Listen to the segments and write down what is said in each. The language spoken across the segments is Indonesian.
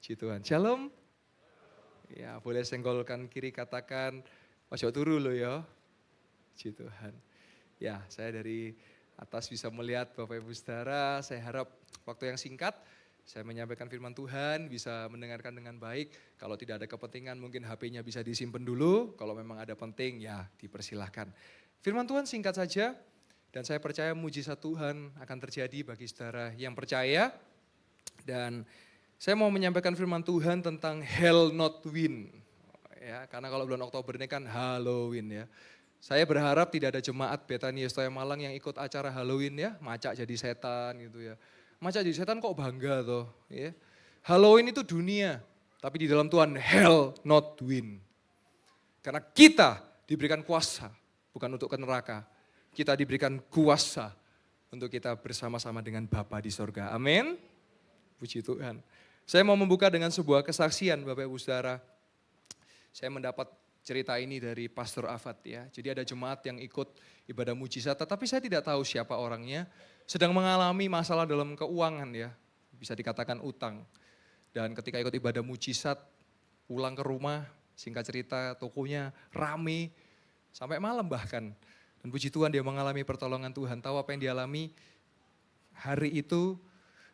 Puji Tuhan. Shalom. Ya, boleh senggolkan kiri katakan, masuk turu lo ya. Puji Tuhan. Ya, saya dari atas bisa melihat Bapak Ibu Saudara, saya harap waktu yang singkat saya menyampaikan firman Tuhan, bisa mendengarkan dengan baik. Kalau tidak ada kepentingan mungkin HP-nya bisa disimpan dulu, kalau memang ada penting ya dipersilahkan. Firman Tuhan singkat saja, dan saya percaya mujizat Tuhan akan terjadi bagi saudara yang percaya. Dan saya mau menyampaikan firman Tuhan tentang Hell Not Win. Ya, karena kalau bulan Oktober ini kan Halloween ya. Saya berharap tidak ada jemaat Betania Stoya Malang yang ikut acara Halloween ya, macak jadi setan gitu ya. Macak jadi setan kok bangga toh ya. Halloween itu dunia, tapi di dalam Tuhan hell not win. Karena kita diberikan kuasa, bukan untuk ke neraka. Kita diberikan kuasa untuk kita bersama-sama dengan Bapa di sorga. Amin. Puji Tuhan. Saya mau membuka dengan sebuah kesaksian Bapak Ibu Saudara. Saya mendapat cerita ini dari Pastor Afat ya. Jadi ada jemaat yang ikut ibadah mujizat, tetapi saya tidak tahu siapa orangnya. Sedang mengalami masalah dalam keuangan ya, bisa dikatakan utang. Dan ketika ikut ibadah mujizat, pulang ke rumah, singkat cerita tokonya rame, sampai malam bahkan. Dan puji Tuhan dia mengalami pertolongan Tuhan, tahu apa yang dialami hari itu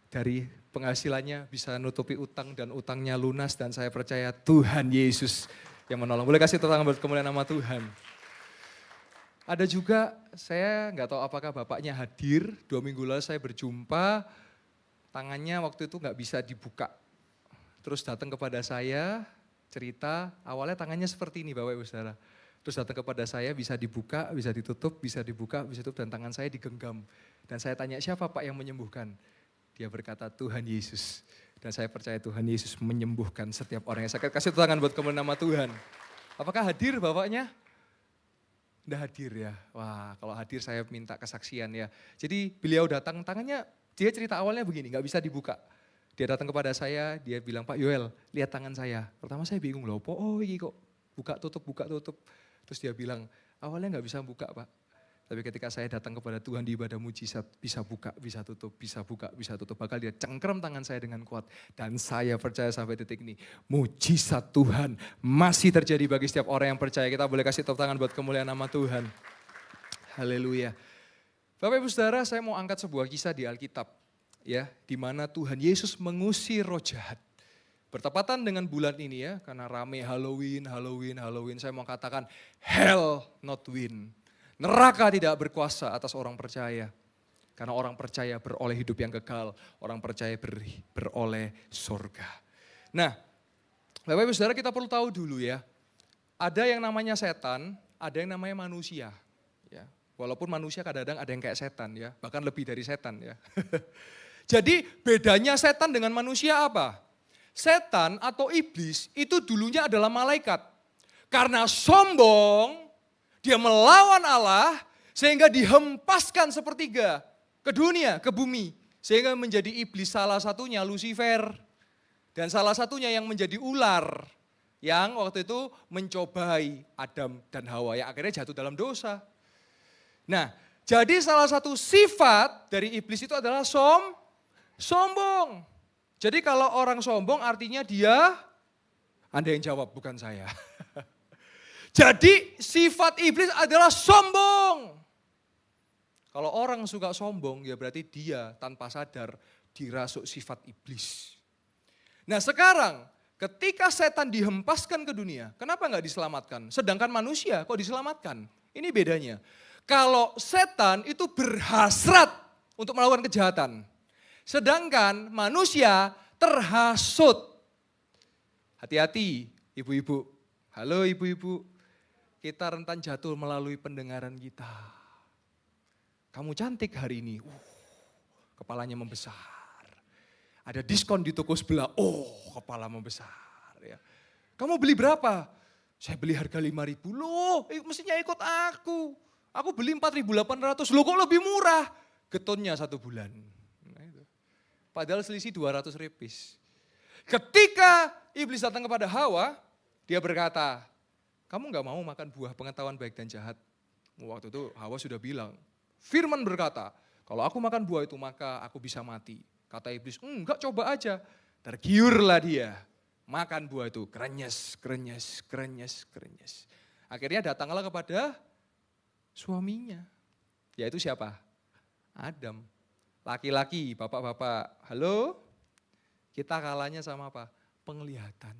dari penghasilannya bisa nutupi utang dan utangnya lunas. Dan saya percaya Tuhan Yesus yang menolong. Boleh kasih tepuk tangan buat kemuliaan nama Tuhan. Ada juga, saya nggak tahu apakah bapaknya hadir, 2 minggu lalu saya berjumpa, tangannya waktu itu nggak bisa dibuka. Terus datang kepada saya, cerita, awalnya tangannya seperti ini Bapak Ibu Saudara. Terus datang kepada saya, bisa dibuka, bisa ditutup, bisa dibuka, bisa ditutup, dan tangan saya digenggam. Dan saya tanya, siapa Pak yang menyembuhkan? Dia berkata, Tuhan Yesus. Dan saya percaya Tuhan Yesus menyembuhkan setiap orang yang sakit. Kasih tangan buat kemuliaan nama Tuhan. Apakah hadir bapaknya? Udah hadir ya. Wah, kalau hadir saya minta kesaksian ya. Jadi beliau datang, tangannya dia cerita awalnya begini, gak bisa dibuka. Dia datang kepada saya, dia bilang, Pak Yoel, lihat tangan saya. Pertama saya bingung loh, oh ini kok buka tutup. Terus dia bilang, awalnya gak bisa buka Pak. Tapi ketika saya datang kepada Tuhan di ibadah mujizat, bisa buka, bisa tutup, bisa buka, bisa tutup. Bakal dia cengkram tangan saya dengan kuat. Dan saya percaya sampai detik ini, mujizat Tuhan masih terjadi bagi setiap orang yang percaya. Kita boleh kasih tepuk tangan buat kemuliaan nama Tuhan. Haleluya. Bapak Ibu Saudara, saya mau angkat sebuah kisah di Alkitab. Ya, di mana Tuhan Yesus mengusir roh jahat. Bertepatan dengan bulan ini ya, karena rame Halloween. Saya mau katakan, hell not win. Neraka tidak berkuasa atas orang percaya. Karena orang percaya beroleh hidup yang kekal. Orang percaya beroleh surga. Nah, Bapak Ibu Saudara kita perlu tahu dulu ya. Ada yang namanya setan, ada yang namanya manusia. Ya, walaupun manusia kadang-kadang ada yang kayak setan ya. Bahkan lebih dari setan ya. Jadi bedanya setan dengan manusia apa? Setan atau iblis itu dulunya adalah malaikat. Karena sombong, dia melawan Allah sehingga dihempaskan sepertiga ke dunia, ke bumi. Sehingga menjadi iblis salah satunya Lucifer. Dan salah satunya yang menjadi ular. Yang waktu itu mencobai Adam dan Hawa yang akhirnya jatuh dalam dosa. Nah, jadi salah satu sifat dari iblis itu adalah sombong. Jadi kalau orang sombong artinya dia, Anda yang jawab bukan saya. Jadi sifat iblis adalah sombong. Kalau orang suka sombong ya berarti dia tanpa sadar dirasuk sifat iblis. Nah sekarang ketika setan dihempaskan ke dunia, kenapa nggak diselamatkan? Sedangkan manusia kok diselamatkan? Ini bedanya. Kalau setan itu berhasrat untuk melakukan kejahatan. Sedangkan manusia terhasut. Hati-hati ibu-ibu. Halo ibu-ibu. Kita rentan jatuh melalui pendengaran kita. Kamu cantik hari ini, kepalanya membesar. Ada diskon di toko sebelah, kepala membesar. Ya. Kamu beli berapa? Saya beli harga 5.000, loh mestinya ikut aku. Aku beli 4.800, loh kok lebih murah? Getonnya 1 bulan. Nah, itu. Padahal selisih 200 repis. Ketika iblis datang kepada Hawa, dia berkata, kamu gak mau makan buah pengetahuan baik dan jahat? Waktu itu Hawa sudah bilang, firman berkata, kalau aku makan buah itu maka aku bisa mati. Kata iblis, enggak coba aja. Tergiurlah dia. Makan buah itu, krenyes. Akhirnya datanglah kepada suaminya. Yaitu siapa? Adam. Laki-laki, bapak-bapak, halo? Kita kalahnya sama apa? Penglihatan.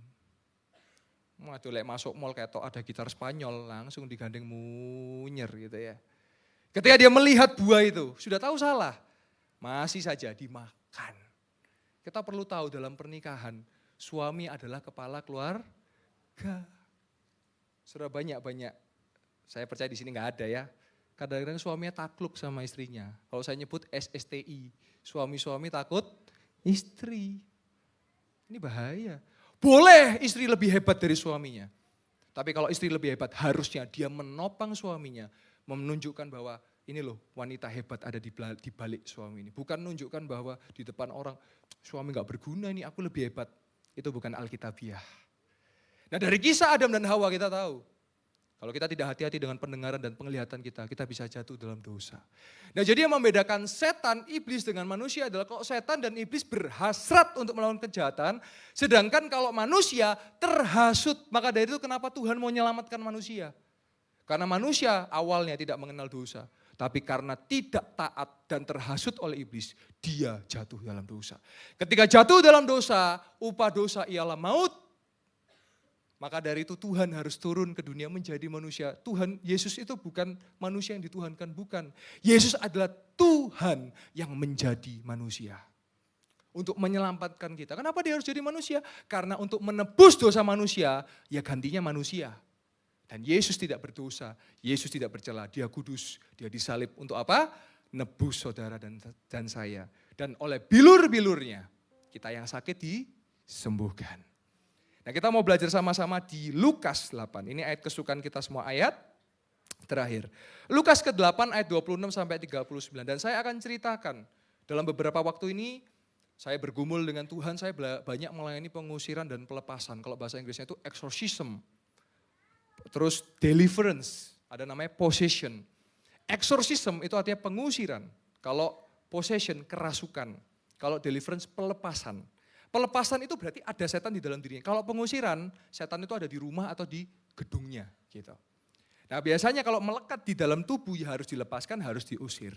Waduh, masuk mall ketok ada gitar Spanyol, langsung digandeng munyer gitu ya. Ketika dia melihat buah itu, sudah tahu salah, masih saja dimakan. Kita perlu tahu dalam pernikahan, suami adalah kepala keluarga. Sudah banyak, saya percaya di sini nggak ada ya. Kadang-kadang suaminya takluk sama istrinya. Kalau saya nyebut SSTI, suami-suami takut istri. Ini bahaya. Boleh istri lebih hebat dari suaminya. Tapi kalau istri lebih hebat, harusnya dia menopang suaminya. Menunjukkan bahwa ini loh wanita hebat ada di balik suami ini. Bukan menunjukkan bahwa di depan orang, suami gak berguna ini, aku lebih hebat. Itu bukan Alkitabiah. Nah dari kisah Adam dan Hawa kita tahu, kalau kita tidak hati-hati dengan pendengaran dan penglihatan kita bisa jatuh dalam dosa. Nah jadi yang membedakan setan, iblis dengan manusia adalah kalau setan dan iblis berhasrat untuk melakukan kejahatan, sedangkan kalau manusia terhasut. Maka dari itu kenapa Tuhan mau menyelamatkan manusia? Karena manusia awalnya tidak mengenal dosa. Tapi karena tidak taat dan terhasut oleh iblis, dia jatuh dalam dosa. Ketika jatuh dalam dosa, upah dosa ialah maut. Maka dari itu Tuhan harus turun ke dunia menjadi manusia. Tuhan, Yesus itu bukan manusia yang dituhankan, bukan. Yesus adalah Tuhan yang menjadi manusia. Untuk menyelamatkan kita. Kenapa dia harus jadi manusia? Karena untuk menebus dosa manusia, ya gantinya manusia. Dan Yesus tidak berdosa, Yesus tidak bercela, dia kudus, dia disalib untuk apa? Nebus saudara dan saya. Dan oleh bilur-bilurnya, kita yang sakit disembuhkan. Nah kita mau belajar sama-sama di Lukas 8, ini ayat kesukaan kita semua, ayat terakhir. Lukas ke-8 ayat 26 sampai 39, dan saya akan ceritakan dalam beberapa waktu ini, saya bergumul dengan Tuhan, saya banyak melayani pengusiran dan pelepasan, kalau bahasa Inggrisnya itu exorcism. Terus deliverance, ada namanya possession. Exorcism itu artinya pengusiran. Kalau possession kerasukan. Kalau deliverance pelepasan. Pelepasan itu berarti ada setan di dalam dirinya. Kalau pengusiran, setan itu ada di rumah atau di gedungnya gitu. Nah biasanya kalau melekat di dalam tubuh ya harus dilepaskan, harus diusir.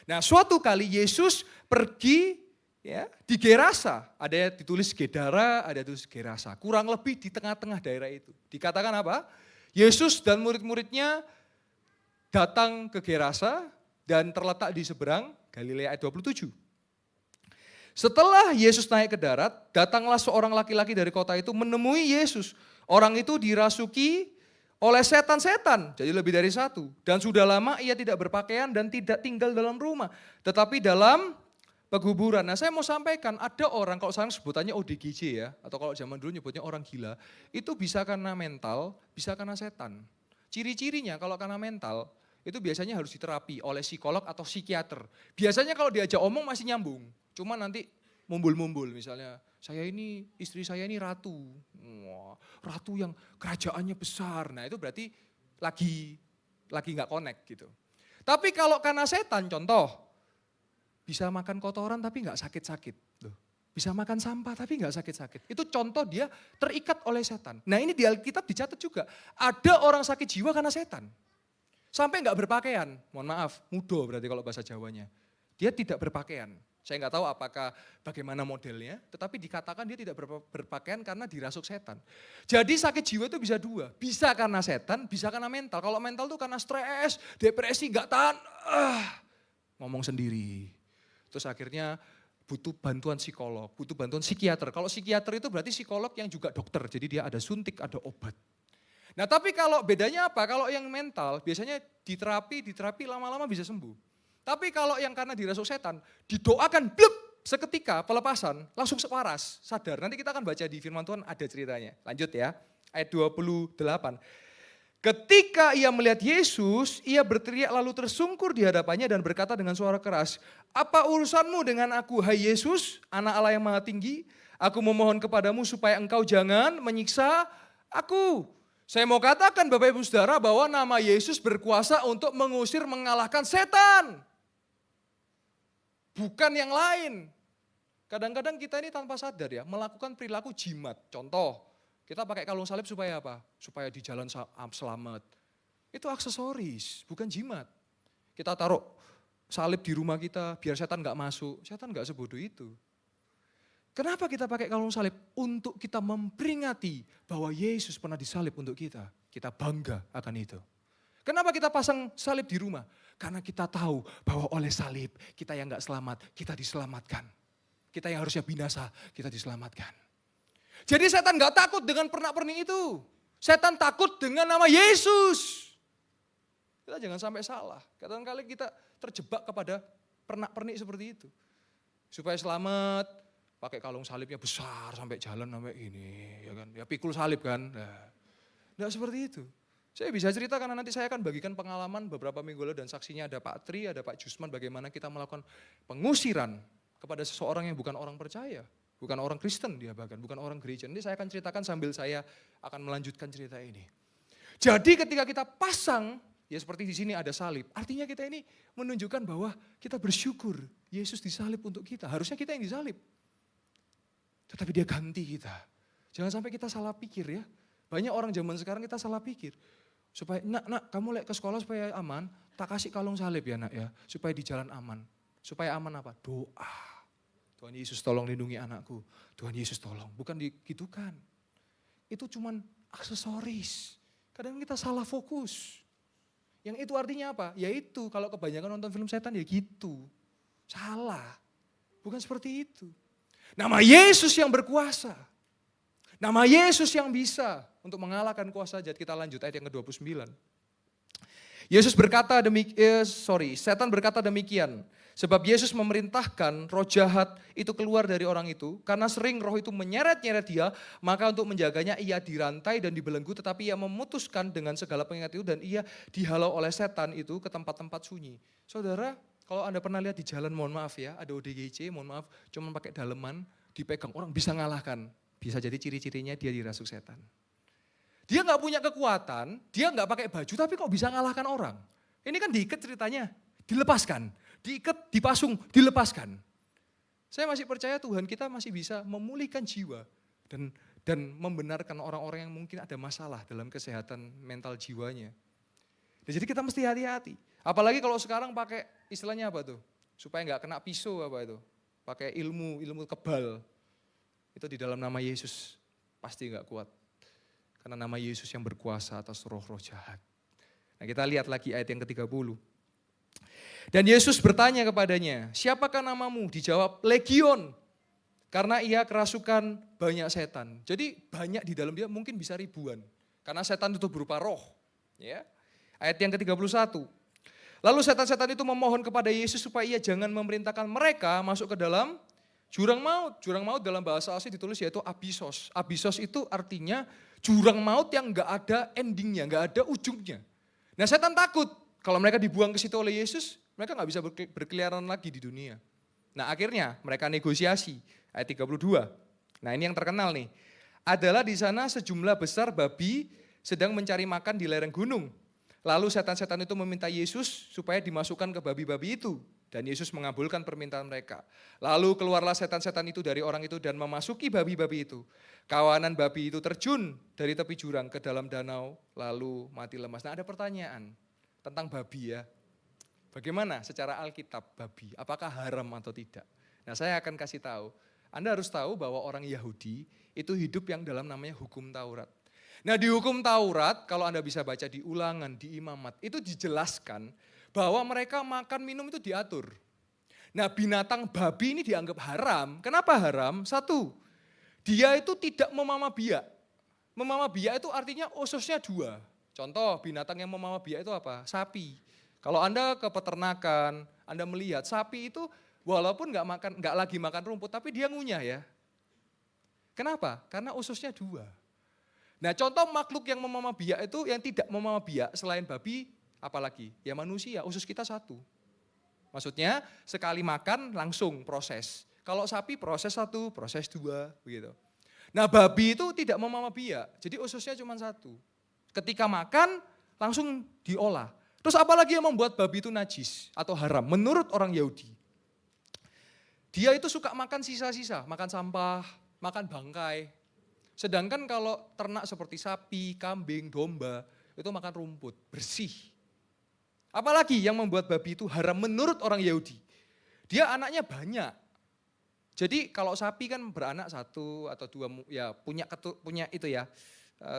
Nah suatu kali Yesus pergi ya di Gerasa. Ada yang ditulis Gedara, ada yang ditulis Gerasa. Kurang lebih di tengah-tengah daerah itu. Dikatakan apa? Yesus dan murid-muridnya datang ke Gerasa dan terletak di seberang Galilea ayat 27. Setelah Yesus naik ke darat, datanglah seorang laki-laki dari kota itu menemui Yesus. Orang itu dirasuki oleh setan-setan, jadi lebih dari satu. Dan sudah lama ia tidak berpakaian dan tidak tinggal dalam rumah, tetapi dalam peguburan. Nah saya mau sampaikan, ada orang, kalau sekarang sebutannya ODGJ ya, atau kalau zaman dulu nyebutnya orang gila, itu bisa karena mental, bisa karena setan. Ciri-cirinya kalau karena mental, itu biasanya harus diterapi oleh psikolog atau psikiater. Biasanya kalau diajak omong masih nyambung, cuma nanti mumbul-mumbul misalnya, istri saya ini ratu, wah, ratu yang kerajaannya besar, nah itu berarti lagi nggak connect gitu. Tapi kalau karena setan, contoh, bisa makan kotoran tapi nggak sakit-sakit. Bisa makan sampah tapi nggak sakit-sakit. Itu contoh dia terikat oleh setan. Nah ini di Alkitab dicatat juga. Ada orang sakit jiwa karena setan. Sampai nggak berpakaian. Mohon maaf, mudo berarti kalau bahasa Jawanya. Dia tidak berpakaian. Saya nggak tahu apakah bagaimana modelnya. Tetapi dikatakan dia tidak berpakaian karena dirasuk setan. Jadi sakit jiwa itu bisa dua. Bisa karena setan, bisa karena mental. Kalau mental itu karena stres, depresi, nggak tahan. Ngomong sendiri. Terus akhirnya butuh bantuan psikolog, butuh bantuan psikiater. Kalau psikiater itu berarti psikolog yang juga dokter, jadi dia ada suntik, ada obat. Nah tapi kalau bedanya apa? Kalau yang mental biasanya diterapi lama-lama bisa sembuh. Tapi kalau yang karena dirasuk setan, didoakan bluk seketika pelepasan, langsung waras, sadar. Nanti kita akan baca di firman Tuhan ada ceritanya. Lanjut ya, ayat 28. Ketika ia melihat Yesus, ia berteriak lalu tersungkur di hadapannya dan berkata dengan suara keras, "Apa urusanmu dengan aku, hai Yesus, anak Allah yang maha tinggi? Aku memohon kepadamu supaya engkau jangan menyiksa aku." Saya mau katakan Bapak Ibu Saudara bahwa nama Yesus berkuasa untuk mengusir, mengalahkan setan. Bukan yang lain. Kadang-kadang kita ini tanpa sadar ya, melakukan perilaku jimat. Contoh, kita pakai kalung salib supaya apa? Supaya di jalan selamat. Itu aksesoris, bukan jimat. Kita taruh salib di rumah kita, biar setan nggak masuk. Setan nggak sebodoh itu. Kenapa kita pakai kalung salib? Untuk kita memperingati bahwa Yesus pernah disalib untuk kita. Kita bangga akan itu. Kenapa kita pasang salib di rumah? Karena kita tahu bahwa oleh salib kita yang gak selamat, kita diselamatkan. Kita yang harusnya binasa, kita diselamatkan. Jadi setan gak takut dengan pernak-pernik itu. Setan takut dengan nama Yesus. Kita jangan sampai salah. Kadang-kadang kita terjebak kepada pernak-pernik seperti itu. Supaya selamat, pakai kalung salibnya besar sampai jalan sampai ini. Ya kan? Ya pikul salib kan. Nah, enggak seperti itu. Saya bisa cerita karena nanti saya akan bagikan pengalaman beberapa minggu lalu dan saksinya ada Pak Tri, ada Pak Jusman bagaimana kita melakukan pengusiran kepada seseorang yang bukan orang percaya, bukan orang Kristen dia bahkan, bukan orang gereja. Nanti saya akan ceritakan sambil saya akan melanjutkan cerita ini. Jadi ketika kita pasang, ya seperti di sini ada salib, artinya kita ini menunjukkan bahwa kita bersyukur Yesus disalib untuk kita. Harusnya kita yang disalib, tetapi dia ganti kita. Jangan sampai kita salah pikir ya. Banyak orang zaman sekarang kita salah pikir. Supaya, nak, kamu lek ke sekolah supaya aman, tak kasih kalung salib ya nak ya. Supaya di jalan aman. Supaya aman apa? Doa. Tuhan Yesus tolong lindungi anakku. Tuhan Yesus tolong. Bukan digitukan. Itu cuman aksesoris. Kadang kita salah fokus. Yang itu artinya apa? Yaitu kalau kebanyakan nonton film setan ya gitu. Salah. Bukan seperti itu. Nama Yesus yang berkuasa. Nama Yesus yang bisa untuk mengalahkan kuasa jahat. Kita lanjut ayat yang ke-29. Setan berkata demikian. Sebab Yesus memerintahkan roh jahat itu keluar dari orang itu. Karena sering roh itu menyeret-nyeret dia. Maka untuk menjaganya ia dirantai dan dibelenggu. Tetapi ia memutuskan dengan segala pengingat itu. Dan ia dihalau oleh setan itu ke tempat-tempat sunyi. Saudara, kalau Anda pernah lihat di jalan, mohon maaf ya. Ada ODGJ, mohon maaf. Cuma pakai daleman, dipegang. Orang bisa ngalahkan. Bisa jadi ciri-cirinya dia dirasuk setan. Dia gak punya kekuatan, dia gak pakai baju, tapi kok bisa ngalahkan orang. Ini kan diikat ceritanya, dilepaskan. Diikat, dipasung, dilepaskan. Saya masih percaya Tuhan kita masih bisa memulihkan jiwa. Dan membenarkan orang-orang yang mungkin ada masalah dalam kesehatan mental jiwanya. Dan jadi kita mesti hati-hati. Apalagi kalau sekarang pakai istilahnya apa tuh? Supaya gak kena pisau apa itu. Pakai ilmu kebal. Itu di dalam nama Yesus pasti gak kuat. Karena nama Yesus yang berkuasa atas roh-roh jahat. Nah kita lihat lagi ayat yang ke-30. Dan Yesus bertanya kepadanya, siapakah namamu? Dijawab, Legion. Karena ia kerasukan banyak setan. Jadi banyak di dalam dia mungkin bisa ribuan. Karena setan itu berupa roh. Ya. Ayat yang ke-31. Lalu setan-setan itu memohon kepada Yesus supaya ia jangan memerintahkan mereka masuk ke dalam jurang maut. Jurang maut dalam bahasa asli ditulis yaitu Abyssos. Abyssos itu artinya jurang maut yang gak ada endingnya, gak ada ujungnya. Nah setan takut kalau mereka dibuang ke situ oleh Yesus, mereka gak bisa berkeliaran lagi di dunia. Nah akhirnya mereka negosiasi, ayat 32. Nah ini yang terkenal nih. Adalah di sana sejumlah besar babi sedang mencari makan di lereng gunung. Lalu setan-setan itu meminta Yesus supaya dimasukkan ke babi-babi itu. Dan Yesus mengabulkan permintaan mereka. Lalu keluarlah setan-setan itu dari orang itu dan memasuki babi-babi itu. Kawanan babi itu terjun dari tepi jurang ke dalam danau lalu mati lemas. Nah ada pertanyaan tentang babi ya. Bagaimana secara Alkitab babi? Apakah haram atau tidak? Nah saya akan kasih tahu. Anda harus tahu bahwa orang Yahudi itu hidup yang dalam namanya hukum Taurat. Nah di hukum Taurat kalau Anda bisa baca di Ulangan, di Imamat itu dijelaskan bahwa mereka makan minum itu diatur. Nah binatang babi ini dianggap haram. Kenapa haram? Satu, dia itu tidak memama biak. Memama biak itu artinya ususnya dua. Contoh binatang yang memama biak itu apa? Sapi. Kalau Anda ke peternakan, Anda melihat sapi itu walaupun nggak lagi makan rumput, tapi dia ngunyah ya. Kenapa? Karena ususnya dua. Nah contoh makhluk yang memama biak itu yang tidak memama biak selain babi, apalagi? Ya manusia, usus kita satu. Maksudnya sekali makan langsung proses. Kalau sapi proses satu, proses dua, begitu. Nah babi itu tidak memama biak, jadi ususnya cuma satu. Ketika makan langsung diolah. Terus apalagi yang membuat babi itu najis atau haram menurut orang Yahudi? Dia itu suka makan sisa-sisa, makan sampah, makan bangkai. Sedangkan kalau ternak seperti sapi, kambing, domba, itu makan rumput, bersih. Apalagi yang membuat babi itu haram menurut orang Yahudi. Dia anaknya banyak. Jadi kalau sapi kan beranak satu atau dua, ya punya itu ya.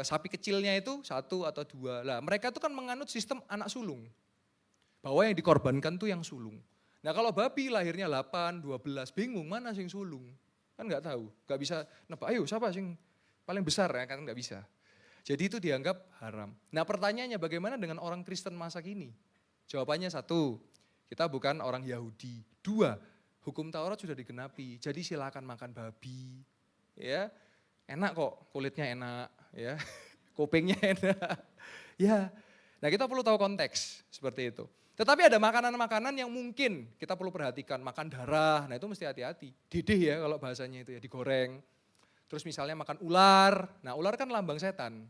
Sapi kecilnya itu satu atau dua. Lah mereka itu kan menganut sistem anak sulung. Bahwa yang dikorbankan tuh yang sulung. Nah kalau babi lahirnya 8, 12, bingung mana sing sulung. Kan nggak tahu, nggak bisa nebak, ayo siapa sing paling besar ya, kan nggak bisa. Jadi itu dianggap haram. Nah pertanyaannya bagaimana dengan orang Kristen masa kini? Jawabannya satu, kita bukan orang Yahudi. Dua, hukum Taurat sudah digenapi, jadi silakan makan babi. Ya, enak kok, kulitnya enak, ya, kupingnya enak. Ya, nah kita perlu tahu konteks seperti itu. Tetapi ada makanan-makanan yang mungkin kita perlu perhatikan, makan darah, nah itu mesti hati-hati. Didih ya kalau bahasanya itu ya, digoreng. Terus misalnya makan ular, nah ular kan lambang setan.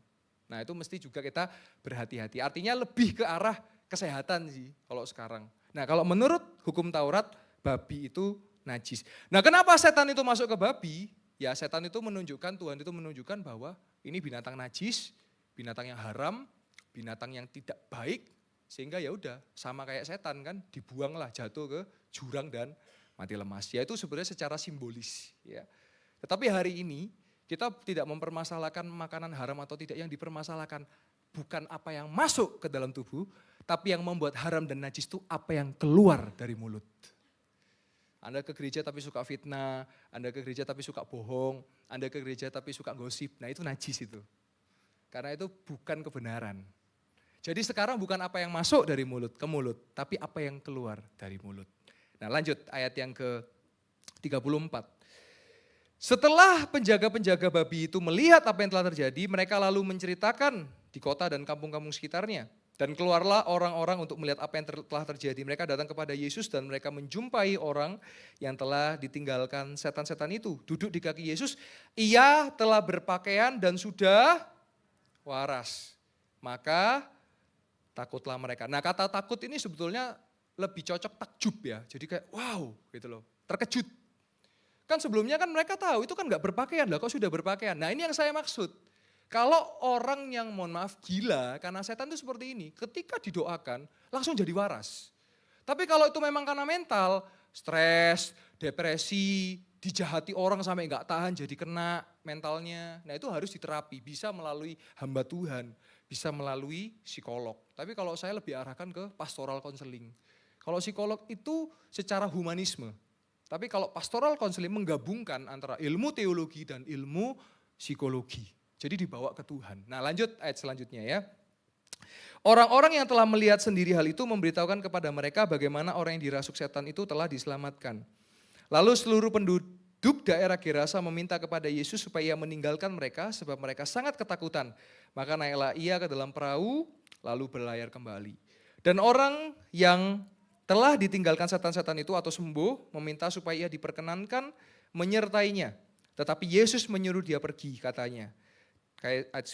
Nah itu mesti juga kita berhati-hati. Artinya lebih ke arah kesehatan sih kalau sekarang. Nah kalau menurut hukum Taurat, babi itu najis. Nah kenapa setan itu masuk ke babi? Ya setan itu menunjukkan, Tuhan itu menunjukkan bahwa ini binatang najis, binatang yang haram, binatang yang tidak baik. Sehingga ya udah sama kayak setan kan, dibuanglah jatuh ke jurang dan mati lemas. Ya itu sebenarnya secara simbolis. Ya. Tetapi hari ini kita tidak mempermasalahkan makanan haram atau tidak, yang dipermasalahkan bukan apa yang masuk ke dalam tubuh, tapi yang membuat haram dan najis itu apa yang keluar dari mulut. Anda ke gereja tapi suka fitnah, Anda ke gereja tapi suka bohong, Anda ke gereja tapi suka gosip, nah itu najis itu. Karena itu bukan kebenaran. Jadi sekarang bukan apa yang masuk dari mulut ke mulut, tapi apa yang keluar dari mulut. Nah lanjut ayat yang ke-34. Setelah penjaga-penjaga babi itu melihat apa yang telah terjadi, mereka lalu menceritakan di kota dan kampung-kampung sekitarnya. Dan keluarlah orang-orang untuk melihat apa yang telah terjadi. Mereka datang kepada Yesus dan mereka menjumpai orang yang telah ditinggalkan setan-setan itu. Duduk di kaki Yesus, ia telah berpakaian dan sudah waras. Maka takutlah mereka. Nah kata takut ini sebetulnya lebih cocok takjub ya. Jadi kayak wow gitu loh, terkejut. Kan sebelumnya kan mereka tahu itu kan gak berpakaian lah, kok sudah berpakaian. Nah ini yang saya maksud. Kalau orang yang mohon maaf gila karena setan itu seperti ini, ketika didoakan langsung jadi waras. Tapi kalau itu memang karena mental, stres, depresi, dijahati orang sampai gak tahan jadi kena mentalnya. Nah itu harus diterapi, bisa melalui hamba Tuhan. Bisa melalui psikolog. Tapi kalau saya lebih arahkan ke pastoral counseling. Kalau psikolog itu secara humanisme. Tapi kalau pastoral counseling menggabungkan antara ilmu teologi dan ilmu psikologi. Jadi dibawa ke Tuhan. Nah lanjut ayat selanjutnya ya. Orang-orang yang telah melihat sendiri hal itu memberitahukan kepada mereka bagaimana orang yang dirasuk setan itu telah diselamatkan. Lalu seluruh penduduk daerah Gerasa meminta kepada Yesus supaya ia meninggalkan mereka sebab mereka sangat ketakutan. Maka naiklah ia ke dalam perahu lalu berlayar kembali. Dan orang yang telah ditinggalkan setan-setan itu atau sembuh meminta supaya ia diperkenankan menyertainya. Tetapi Yesus menyuruh dia pergi katanya. Kayak ayat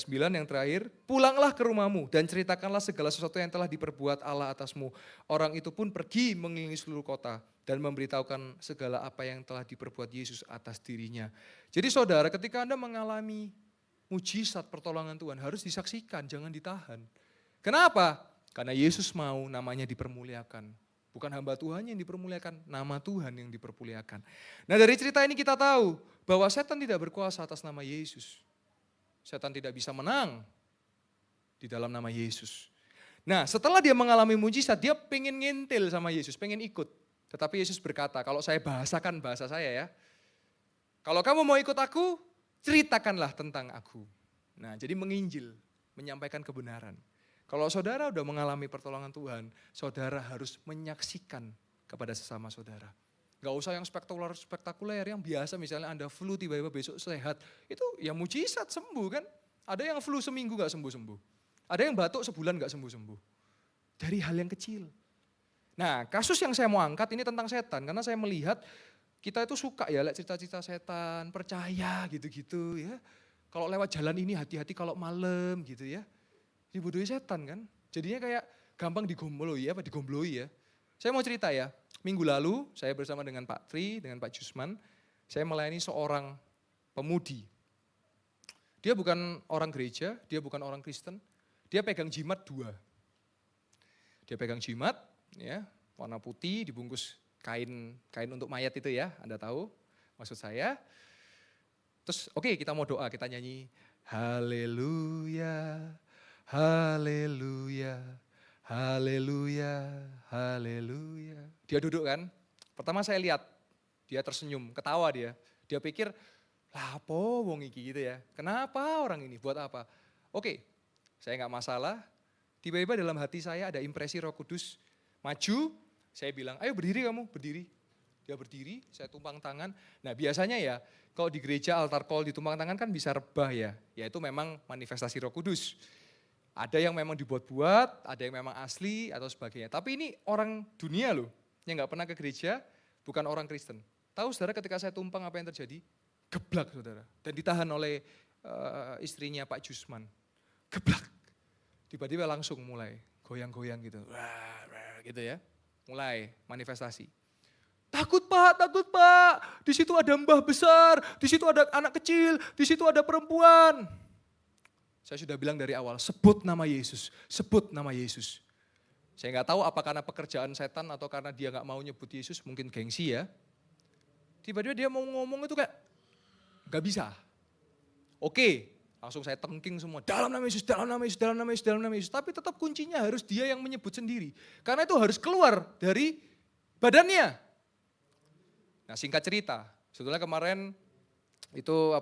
39 yang terakhir, pulanglah ke rumahmu dan ceritakanlah segala sesuatu yang telah diperbuat Allah atasmu. Orang itu pun pergi mengelilingi seluruh kota dan memberitahukan segala apa yang telah diperbuat Yesus atas dirinya. Jadi saudara, ketika Anda mengalami mujizat pertolongan Tuhan harus disaksikan, jangan ditahan. Kenapa? Karena Yesus mau namanya dipermuliakan. Bukan hamba Tuhan yang dipermuliakan, nama Tuhan yang dipermuliakan. Nah dari cerita ini kita tahu bahwa setan tidak berkuasa atas nama Yesus. Setan tidak bisa menang di dalam nama Yesus. Nah setelah dia mengalami mujizat, dia pengen ngintil sama Yesus, pengen ikut. Tetapi Yesus berkata, kalau saya bahasakan bahasa saya ya, kalau kamu mau ikut aku, ceritakanlah tentang aku. Nah jadi menginjil, menyampaikan kebenaran. Kalau saudara udah mengalami pertolongan Tuhan, saudara harus menyaksikan kepada sesama saudara. Gak usah yang spektakuler, yang biasa misalnya Anda flu tiba-tiba besok sehat. Itu ya mujizat sembuh kan. Ada yang flu seminggu gak sembuh-sembuh. Ada yang batuk sebulan gak sembuh-sembuh. Dari hal yang kecil. Nah kasus yang saya mau angkat ini tentang setan. Karena saya melihat kita itu suka ya lihat cerita-cerita setan, percaya gitu-gitu ya. Kalau lewat jalan ini hati-hati kalau malam gitu ya. Dibodohi setan kan. Jadinya kayak gampang digombloi ya. Saya mau cerita ya, minggu lalu saya bersama dengan Pak Tri, dengan Pak Jusman, saya melayani seorang pemudi. Dia bukan orang gereja, dia bukan orang Kristen, dia pegang jimat 2. Dia pegang jimat, ya, warna putih, dibungkus kain untuk mayat itu ya, Anda tahu maksud saya. Terus oke, kita mau doa, kita nyanyi haleluya, haleluya, haleluya, haleluya. Dia duduk kan, pertama saya lihat, dia tersenyum, ketawa dia. Dia pikir, lah apa wong iki gitu ya, kenapa orang ini, buat apa? Oke, saya nggak masalah, tiba-tiba dalam hati saya ada impresi Roh Kudus, maju, saya bilang, ayo berdiri kamu, berdiri. Dia berdiri, saya tumpang tangan. Nah biasanya ya, kalau di gereja altar call ditumpang tangan kan bisa rebah ya. Ya itu memang manifestasi Roh Kudus. Ada yang memang dibuat-buat, ada yang memang asli atau sebagainya. Tapi ini orang dunia loh, yang gak pernah ke gereja, bukan orang Kristen. Tahu saudara ketika saya tumpang apa yang terjadi? Geblak saudara. Dan ditahan oleh istrinya Pak Jusman. Geblak. Tiba-tiba langsung mulai goyang-goyang gitu. Wah, gitu ya. Mulai manifestasi. Takut Pak, di situ ada mbah besar, di situ ada anak kecil, di situ ada perempuan. Saya sudah bilang dari awal, sebut nama Yesus, sebut nama Yesus. Saya nggak tahu apa karena pekerjaan setan atau karena dia nggak mau nyebut Yesus, mungkin gengsi ya. Tiba-tiba dia mau ngomong itu kayak, nggak bisa. Oke, langsung saya tengking semua, dalam nama Yesus, dalam nama Yesus, dalam nama Yesus, dalam nama Yesus. Tapi tetap kuncinya harus dia yang menyebut sendiri. Karena itu harus keluar dari badannya. Nah singkat cerita, sebetulnya kemarin itu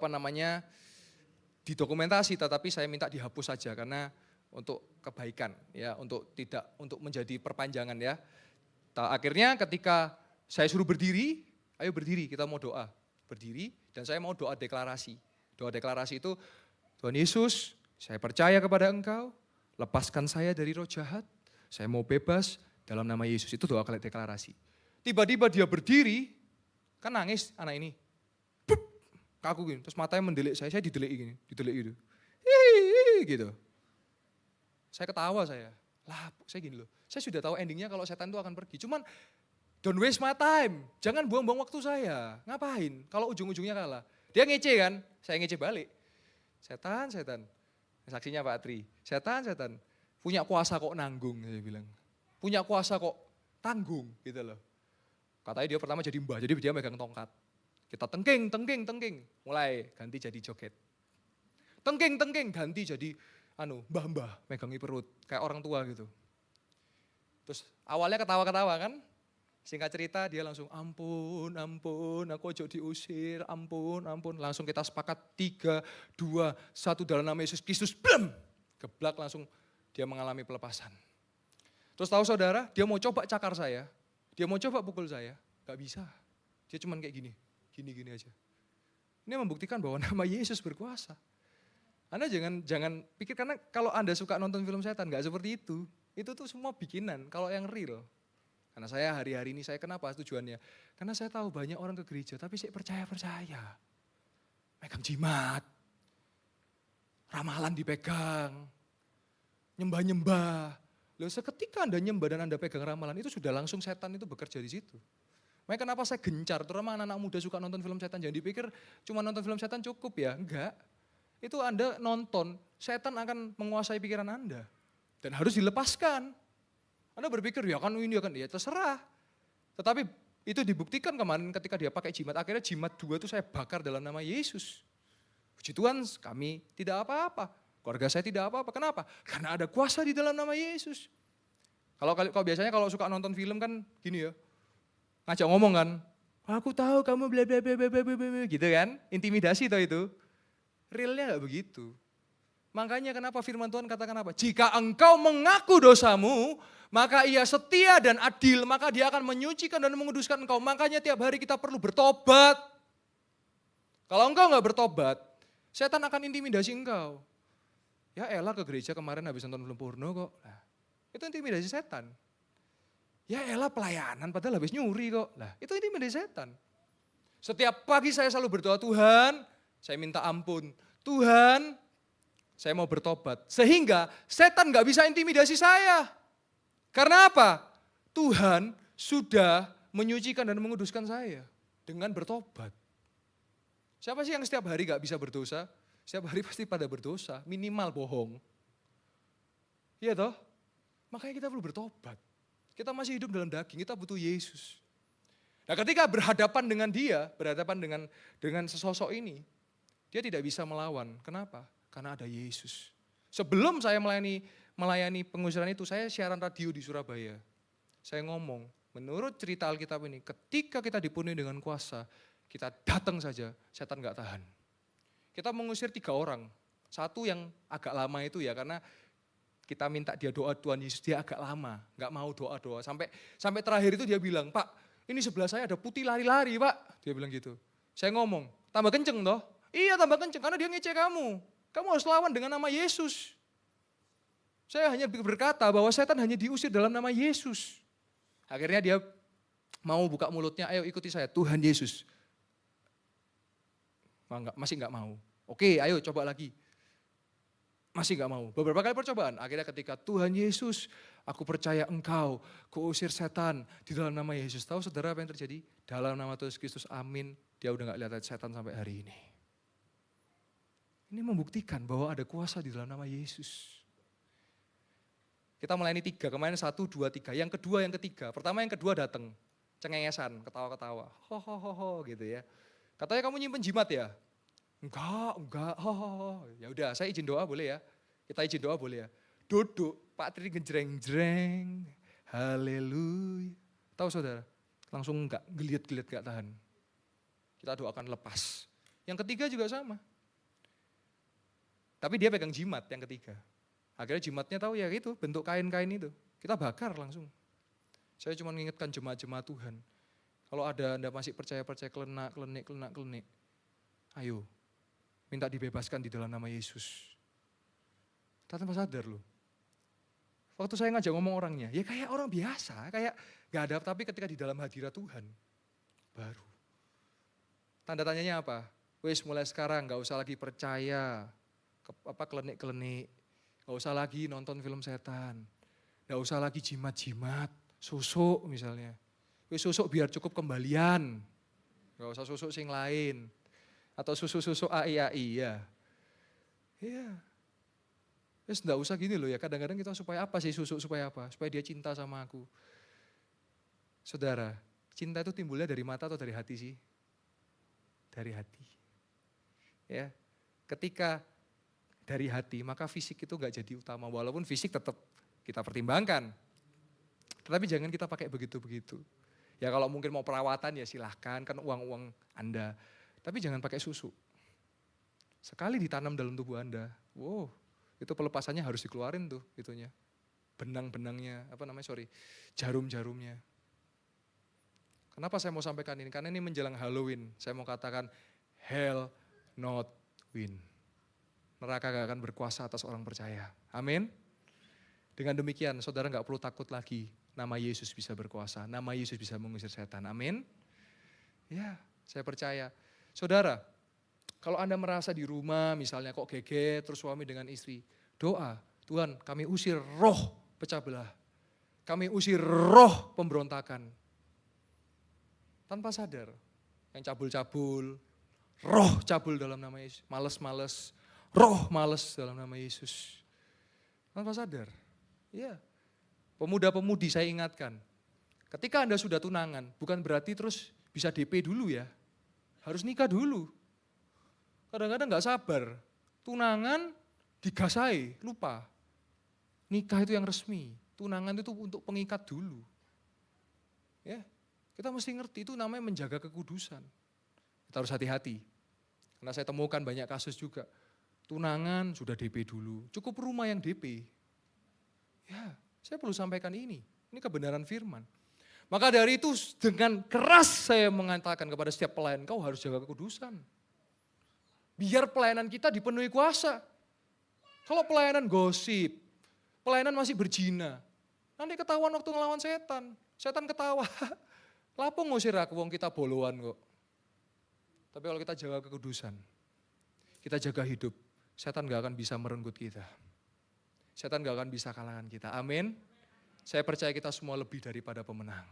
didokumentasi, tetapi saya minta dihapus saja karena untuk kebaikan ya, untuk menjadi perpanjangan ya. Akhirnya ketika saya suruh berdiri, ayo berdiri kita mau doa, berdiri dan saya mau doa deklarasi. Doa deklarasi itu, Tuhan Yesus saya percaya kepada Engkau, lepaskan saya dari roh jahat, saya mau bebas dalam nama Yesus, itu doa deklarasi. Tiba-tiba dia berdiri, kan nangis anak ini, kaku gini, terus matanya mendelik saya didelik gini, didelik gitu. Hihihi, gitu. Saya ketawa saya gini loh, saya sudah tahu endingnya kalau setan itu akan pergi. Cuman don't waste my time, jangan buang-buang waktu saya, ngapain kalau ujung-ujungnya kalah. Dia ngece kan, saya ngece balik. Setan, saksinya Pak Tri, setan, punya kuasa kok nanggung, saya bilang. Punya kuasa kok tanggung gitu loh. Katanya dia pertama jadi mbah, jadi dia megang tongkat. Kita tengking, mulai ganti jadi joget. Tengking, ganti jadi mbah-mbah, megangi perut, kayak orang tua gitu. Terus awalnya ketawa-ketawa kan, singkat cerita dia langsung ampun, aku ojo diusir, ampun. Langsung kita sepakat 3, 2, 1 dalam nama Yesus Kristus, blam! Geblak langsung dia mengalami pelepasan. Terus tahu saudara, dia mau coba cakar saya. Dia mau coba pukul saya, gak bisa. Dia cuman kayak gini aja. Ini membuktikan bahwa nama Yesus berkuasa. Anda jangan pikir, karena kalau Anda suka nonton film setan, gak seperti itu. Itu tuh semua bikinan, kalau yang real. Karena saya hari-hari ini, saya kenapa tujuannya? Karena saya tahu banyak orang ke gereja, tapi saya percaya. Megang jimat, ramalan dipegang, nyembah. Loh, seketika Anda nyembah dan Anda pegang ramalan, itu sudah langsung setan itu bekerja di situ. Makanya kenapa saya gencar, terutama anak-anak muda suka nonton film setan. Jangan dipikir cuma nonton film setan cukup ya, enggak. Itu Anda nonton, setan akan menguasai pikiran Anda. Dan harus dilepaskan. Anda berpikir, ya terserah. Tetapi itu dibuktikan kemarin ketika dia pakai jimat. Akhirnya jimat 2 itu saya bakar dalam nama Yesus. Puji Tuhan, kami tidak apa-apa. Keluarga saya tidak apa-apa. Kenapa? Karena ada kuasa di dalam nama Yesus. Kalau biasanya kalau suka nonton film kan gini ya, ngajak ngomong kan, aku tahu kamu bla bla bla bla bla gitu kan, intimidasi toh itu. Realnya gak begitu. Makanya kenapa firman Tuhan katakan apa? Jika engkau mengaku dosamu, maka ia setia dan adil, maka dia akan menyucikan dan menguduskan engkau. Makanya tiap hari kita perlu bertobat. Kalau engkau gak bertobat, setan akan intimidasi engkau. Ya elah ke gereja kemarin habis nonton film porno kok. Nah, itu intimidasi setan. Ya elah pelayanan padahal habis nyuri kok. Nah, itu intimidasi setan. Setiap pagi saya selalu berdoa, Tuhan, saya minta ampun. Tuhan, saya mau bertobat. Sehingga setan gak bisa intimidasi saya. Karena apa? Tuhan sudah menyucikan dan menguduskan saya dengan bertobat. Siapa sih yang setiap hari gak bisa berdosa? Setiap hari pasti pada berdosa, minimal bohong. Iya toh? Makanya kita perlu bertobat. Kita masih hidup dalam daging, kita butuh Yesus. Nah ketika berhadapan dengan dia, berhadapan dengan sesosok ini, dia tidak bisa melawan. Kenapa? Karena ada Yesus. Sebelum saya melayani pengusiran itu, saya siaran radio di Surabaya. Saya ngomong, menurut cerita Alkitab ini, ketika kita dipenuhi dengan kuasa, kita datang saja, setan gak tahan. Kita mengusir 3 orang. Satu yang agak lama itu ya, karena kita minta dia doa Tuhan Yesus, dia agak lama, gak mau doa-doa. Sampai terakhir itu dia bilang, Pak, ini sebelah saya ada putih lari-lari Pak. Dia bilang gitu. Saya ngomong, tambah kenceng toh? Iya tambah kenceng, karena dia ngecek kamu. Kamu harus lawan dengan nama Yesus. Saya hanya berkata bahwa setan hanya diusir dalam nama Yesus. Akhirnya dia mau buka mulutnya, ayo ikuti saya, Tuhan Yesus. Masih enggak mau. Oke, ayo coba lagi. Masih enggak mau. Beberapa kali percobaan. Akhirnya ketika Tuhan Yesus, aku percaya Engkau, kuusir setan di dalam nama Yesus. Tahu saudara apa yang terjadi? Dalam nama Tuhan Kristus, amin. Dia udah enggak lihat setan sampai hari ini. Ini membuktikan bahwa ada kuasa di dalam nama Yesus. Kita melayani 3, kemarin 1, 2, 3. Yang kedua, yang ketiga. Pertama yang kedua datang, cengengesan, ketawa-ketawa. Ho gitu ya. Katanya kamu nyimpen jimat ya? Enggak, ho. Ya udah, saya izin doa boleh ya? Kita izin doa boleh ya? Duduk, Pak Tri ngejreng-jreng, haleluya. Tahu saudara? Langsung enggak, geliat-geliat enggak tahan. Kita doakan lepas. Yang ketiga juga sama. Tapi dia pegang jimat yang ketiga. Akhirnya jimatnya tahu ya itu, bentuk kain-kain itu. Kita bakar langsung. Saya cuma mengingatkan jemaat-jemaat Tuhan. Kalau ada Anda masih percaya-percaya kelenik. Ayo, minta dibebaskan di dalam nama Yesus. Kita tanpa sadar loh. Waktu saya ngajak ngomong orangnya, ya kayak orang biasa, kayak gak ada, tapi ketika di dalam hadirat Tuhan, baru. Tanda tanyanya apa? Wes mulai sekarang gak usah lagi percaya, kelenik-kelenik, gak usah lagi nonton film setan, gak usah lagi jimat-jimat, susuk misalnya. Wes susuk biar cukup kembalian, gak usah susuk sing lain. Atau susuk-susuk AI ya. Iya. Wes enggak usah gini loh ya, kadang-kadang kita supaya apa sih susuk, supaya apa? Supaya dia cinta sama aku. Saudara, cinta itu timbulnya dari mata atau dari hati sih? Dari hati. Ya, ketika dari hati, maka fisik itu enggak jadi utama, walaupun fisik tetap kita pertimbangkan. Tetapi jangan kita pakai begitu-begitu. Ya kalau mungkin mau perawatan ya silahkan, kan uang-uang Anda. Tapi jangan pakai susu. Sekali ditanam dalam tubuh Anda, wow, itu pelepasannya harus dikeluarin tuh itunya. Benang-benangnya, jarum-jarumnya. Kenapa saya mau sampaikan ini? Karena ini menjelang Halloween, saya mau katakan hell not win. Neraka gak akan berkuasa atas orang percaya. Amin. Dengan demikian saudara gak perlu takut lagi. Nama Yesus bisa berkuasa, nama Yesus bisa mengusir setan. Amin. Ya, saya percaya. Saudara, kalau Anda merasa di rumah misalnya kok geger terus suami dengan istri, doa, Tuhan kami usir roh pecah belah. Kami usir roh pemberontakan. Tanpa sadar, yang cabul-cabul, roh cabul dalam nama Yesus, males-males, roh males dalam nama Yesus. Tanpa sadar, ya. Pemuda-pemudi saya ingatkan, ketika Anda sudah tunangan, bukan berarti terus bisa DP dulu ya. Harus nikah dulu. Kadang-kadang gak sabar. Tunangan digasai, lupa. Nikah itu yang resmi. Tunangan itu untuk pengikat dulu. Ya, kita mesti ngerti itu namanya menjaga kekudusan. Kita harus hati-hati. Karena saya temukan banyak kasus juga. Tunangan sudah DP dulu. Cukup rumah yang DP. Ya, saya perlu sampaikan ini. Ini kebenaran firman. Maka dari itu dengan keras saya mengatakan kepada setiap pelayan, kau harus jaga kekudusan. Biar pelayanan kita dipenuhi kuasa. Kalau pelayanan gosip, pelayanan masih berzina, nanti ketahuan waktu ngelawan setan. Setan ketawa, lapo ngusir aku, wong kita boloan kok. Tapi kalau kita jaga kekudusan, kita jaga hidup, setan gak akan bisa merenggut kita. Setan gak akan bisa kalahkan kita, amin. Saya percaya kita semua lebih daripada pemenang.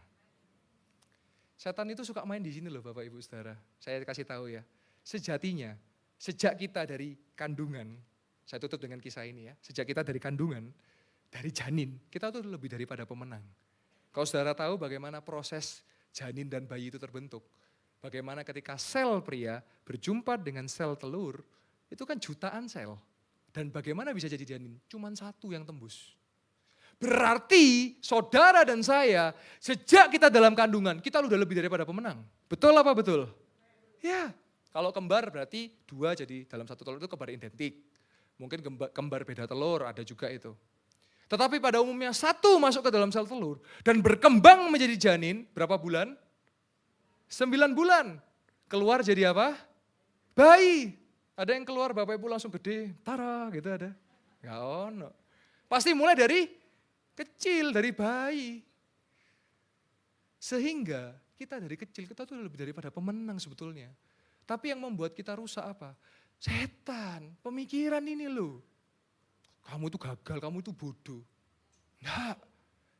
Setan itu suka main di sini loh Bapak Ibu Saudara. Saya kasih tahu ya. Sejatinya, sejak kita dari kandungan, saya tutup dengan kisah ini ya. Sejak kita dari kandungan, dari janin, kita tuh lebih daripada pemenang. Kalau saudara tahu bagaimana proses janin dan bayi itu terbentuk. Bagaimana ketika sel pria berjumpa dengan sel telur, itu kan jutaan sel. Dan bagaimana bisa jadi janin? Cuman satu yang tembus. Berarti saudara dan saya, sejak kita dalam kandungan, kita udah lebih daripada pemenang. Betul apa betul? Ya, kalau kembar berarti 2 jadi dalam satu telur itu kembar identik. Mungkin kembar beda telur, ada juga itu. Tetapi pada umumnya satu masuk ke dalam sel telur dan berkembang menjadi janin, berapa bulan? 9 bulan. Keluar jadi apa? Bayi. Ada yang keluar Bapak Ibu langsung gede, tara gitu ada. Gak ono. Pasti mulai dari kecil, dari bayi. Sehingga kita dari kecil, kita tuh lebih daripada pemenang sebetulnya. Tapi yang membuat kita rusak apa? Setan, pemikiran ini loh. Kamu itu gagal, kamu itu bodoh. Enggak,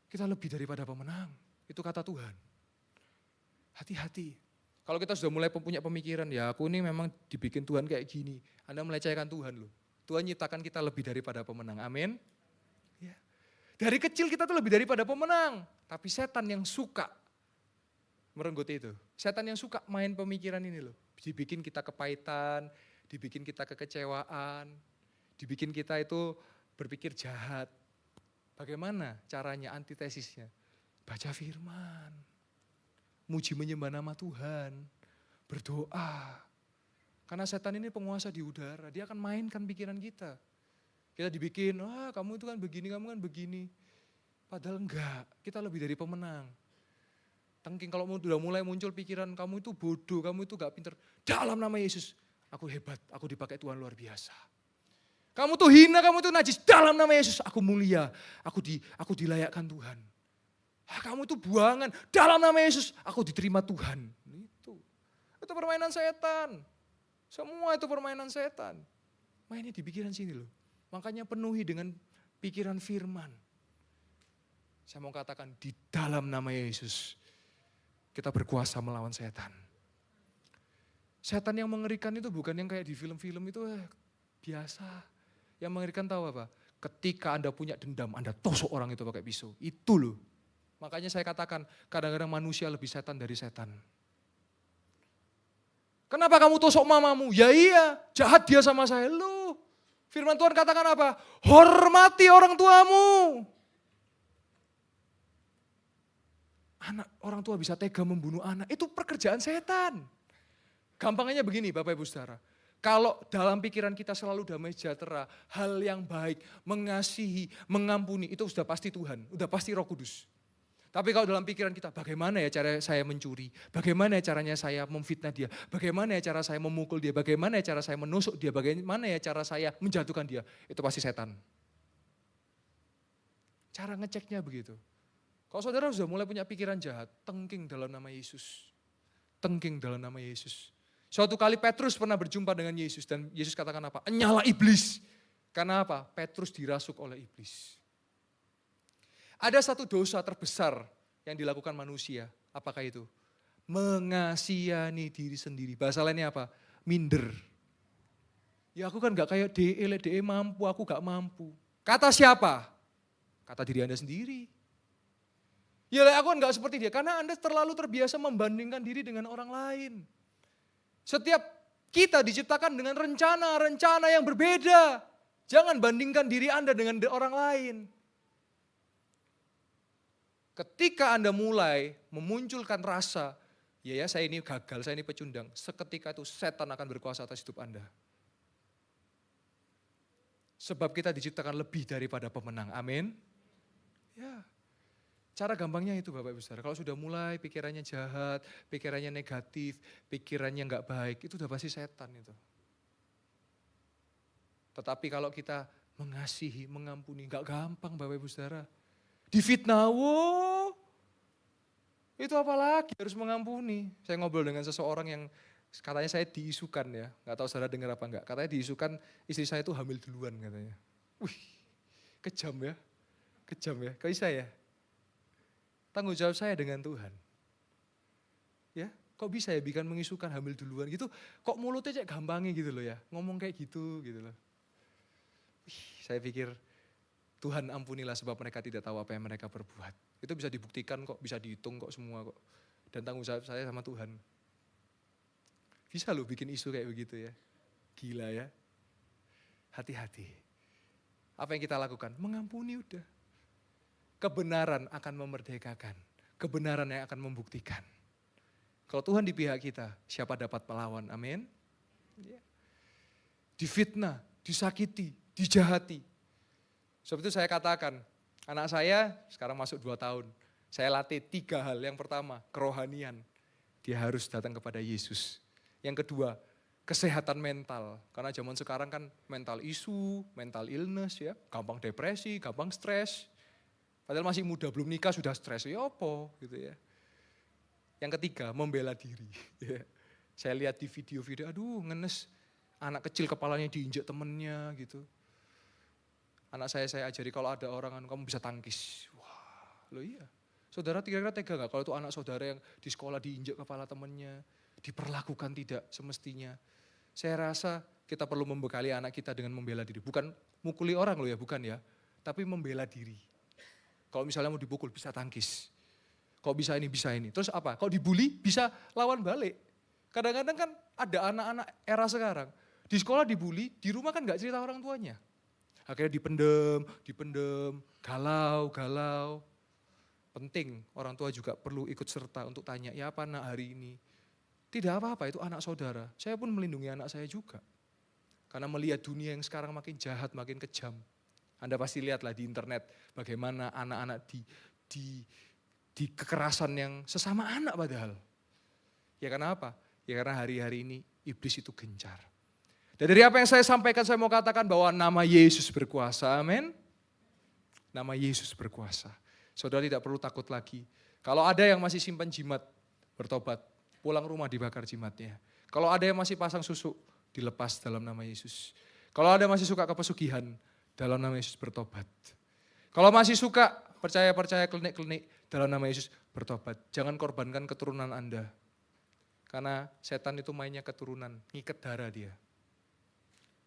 kita lebih daripada pemenang. Itu kata Tuhan. Hati-hati. Kalau kita sudah mulai punya pemikiran, ya aku ini memang dibikin Tuhan kayak gini. Anda melecehkan Tuhan loh. Tuhan nyiptakan kita lebih daripada pemenang. Amin. Ya. Dari kecil kita tuh lebih daripada pemenang. Tapi setan yang suka merenggut itu. Setan yang suka main pemikiran ini loh. Dibikin kita kepahitan, dibikin kita kekecewaan, dibikin kita itu berpikir jahat. Bagaimana caranya, antitesisnya? Baca firman, muji menyembah nama Tuhan, berdoa. Karena setan ini penguasa di udara, dia akan mainkan pikiran kita. Kita dibikin, kamu itu kan begini, kamu kan begini. Padahal enggak, kita lebih dari pemenang. Tengking kalau udah mulai muncul pikiran, kamu itu bodoh, kamu itu gak pinter. Dalam nama Yesus, aku hebat, aku dipakai Tuhan luar biasa. Kamu tuh hina, kamu tuh najis. Dalam nama Yesus aku mulia. Aku dilayakkan Tuhan. Kamu tuh buangan. Dalam nama Yesus aku diterima Tuhan. Itu permainan setan. Semua itu permainan setan. Mainnya di pikiran sini loh. Makanya penuhi dengan pikiran firman. Saya mau katakan di dalam nama Yesus kita berkuasa melawan setan. Setan yang mengerikan itu bukan yang kayak di film-film itu biasa. Yang mengerikan tahu apa? Ketika Anda punya dendam, Anda tusuk orang itu pakai pisau. Itu loh. Makanya saya katakan, kadang-kadang manusia lebih setan dari setan. Kenapa kamu tusuk mamamu? Ya iya, jahat dia sama saya. Loh, firman Tuhan katakan apa? Hormati orang tuamu. Orang tua bisa tega membunuh anak, itu pekerjaan setan. Gampangnya begini Bapak Ibu Saudara. Kalau dalam pikiran kita selalu damai sejahtera, hal yang baik, mengasihi, mengampuni, itu sudah pasti Tuhan, sudah pasti Roh Kudus. Tapi kalau dalam pikiran kita, bagaimana ya cara saya mencuri, bagaimana ya caranya saya memfitnah dia, bagaimana ya cara saya memukul dia, bagaimana ya cara saya menusuk dia, bagaimana ya cara saya menjatuhkan dia, itu pasti setan. Cara ngeceknya begitu. Kalau saudara sudah mulai punya pikiran jahat, tengking dalam nama Yesus. Tengking dalam nama Yesus. Suatu kali Petrus pernah berjumpa dengan Yesus dan Yesus katakan apa? Nyala iblis. Karena apa? Petrus dirasuk oleh iblis. Ada satu dosa terbesar yang dilakukan manusia. Apakah itu? Mengasihani diri sendiri. Bahasa lainnya apa? Minder. Ya aku kan gak kayak DE mampu, aku gak mampu. Kata siapa? Kata diri Anda sendiri. Ya aku kan gak seperti dia, karena Anda terlalu terbiasa membandingkan diri dengan orang lain. Setiap kita diciptakan dengan rencana yang berbeda. Jangan bandingkan diri Anda dengan orang lain. Ketika Anda mulai memunculkan rasa, ya saya ini gagal, saya ini pecundang. Seketika itu setan akan berkuasa atas hidup Anda. Sebab kita diciptakan lebih daripada pemenang, amin. Ya. Cara gampangnya itu Bapak Ibu Saudara, kalau sudah mulai pikirannya jahat, pikirannya negatif, pikirannya enggak baik, itu udah pasti setan itu. Tetapi kalau kita mengasihi, mengampuni, enggak gampang Bapak Ibu Saudara. Difitnah, itu apalagi harus mengampuni. Saya ngobrol dengan seseorang yang katanya saya diisukan ya, enggak tahu saudara dengar apa enggak. Katanya diisukan istri saya itu hamil duluan katanya. Wih, kejam ya, kok bisa ya? Tanggung jawab saya dengan Tuhan. Kok bisa ya bikin mengisukan hamil duluan gitu, kok mulutnya cek gampangnya gitu loh ya, ngomong kayak gitu loh. Saya pikir Tuhan ampunilah sebab mereka tidak tahu apa yang mereka perbuat. Itu bisa dibuktikan kok, bisa dihitung kok semua kok. Dan tanggung jawab saya sama Tuhan. Bisa loh bikin isu kayak begitu ya. Gila ya. Hati-hati. Apa yang kita lakukan? Mengampuni udah. Kebenaran akan memerdekakan. Kebenaran yang akan membuktikan. Kalau Tuhan di pihak kita, siapa dapat melawan? Amin. Difitnah, disakiti, dijahati. Sebab itu saya katakan, anak saya sekarang masuk 2 tahun. Saya latih 3 hal. Yang pertama, kerohanian. Dia harus datang kepada Yesus. Yang kedua, kesehatan mental. Karena zaman sekarang kan mental isu, mental illness ya. Gampang depresi, gampang stres. Padahal masih muda, belum nikah sudah stres. Ya apa gitu ya. Yang ketiga, membela diri. Saya lihat di video-video, aduh ngenes. Anak kecil kepalanya diinjek temennya gitu. Anak saya ajari kalau ada orang, kamu bisa tangkis. Wah, loh iya. Saudara kira-kira tega gak kalau itu anak saudara yang di sekolah diinjek kepala temennya, diperlakukan tidak semestinya. Saya rasa kita perlu membekali anak kita dengan membela diri. Bukan mukuli orang loh ya, bukan ya. Tapi membela diri. Kalau misalnya mau dipukul, bisa tangkis. Kok bisa ini, bisa ini. Terus apa? Kalau dibully, bisa lawan balik. Kadang-kadang kan ada anak-anak era sekarang. Di sekolah dibully, di rumah kan gak cerita orang tuanya. Akhirnya dipendem, galau. Penting orang tua juga perlu ikut serta untuk tanya, ya apa nak hari ini? Tidak apa-apa, itu anak saudara. Saya pun melindungi anak saya juga. Karena melihat dunia yang sekarang makin jahat, makin kejam. Anda pasti lihatlah di internet bagaimana anak-anak di kekerasan yang sesama anak padahal. Ya karena apa? Ya karena hari-hari ini iblis itu gencar. Dan dari apa yang saya sampaikan, saya mau katakan bahwa nama Yesus berkuasa, amin. Nama Yesus berkuasa. Saudara tidak perlu takut lagi. Kalau ada yang masih simpan jimat, bertobat, pulang rumah dibakar jimatnya. Kalau ada yang masih pasang susuk, dilepas dalam nama Yesus. Kalau ada yang masih suka kepesugihan, dalam nama Yesus bertobat. Kalau masih suka percaya klinik-klinik, dalam nama Yesus bertobat. Jangan korbankan keturunan Anda. Karena setan itu mainnya keturunan, ngikat darah dia.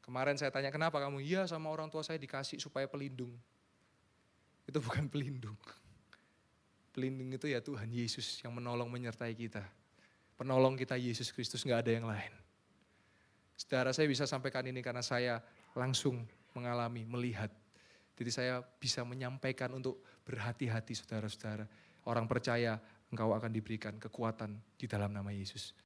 Kemarin saya tanya, kenapa kamu? Iya, sama orang tua saya dikasih supaya pelindung. Itu bukan pelindung. Pelindung itu ya Tuhan Yesus yang menolong menyertai kita. Penolong kita Yesus Kristus, gak ada yang lain. Saudara, saya bisa sampaikan ini karena saya langsung mengalami, melihat. Jadi saya bisa menyampaikan untuk berhati-hati saudara-saudara. Orang percaya engkau akan diberikan kekuatan di dalam nama Yesus.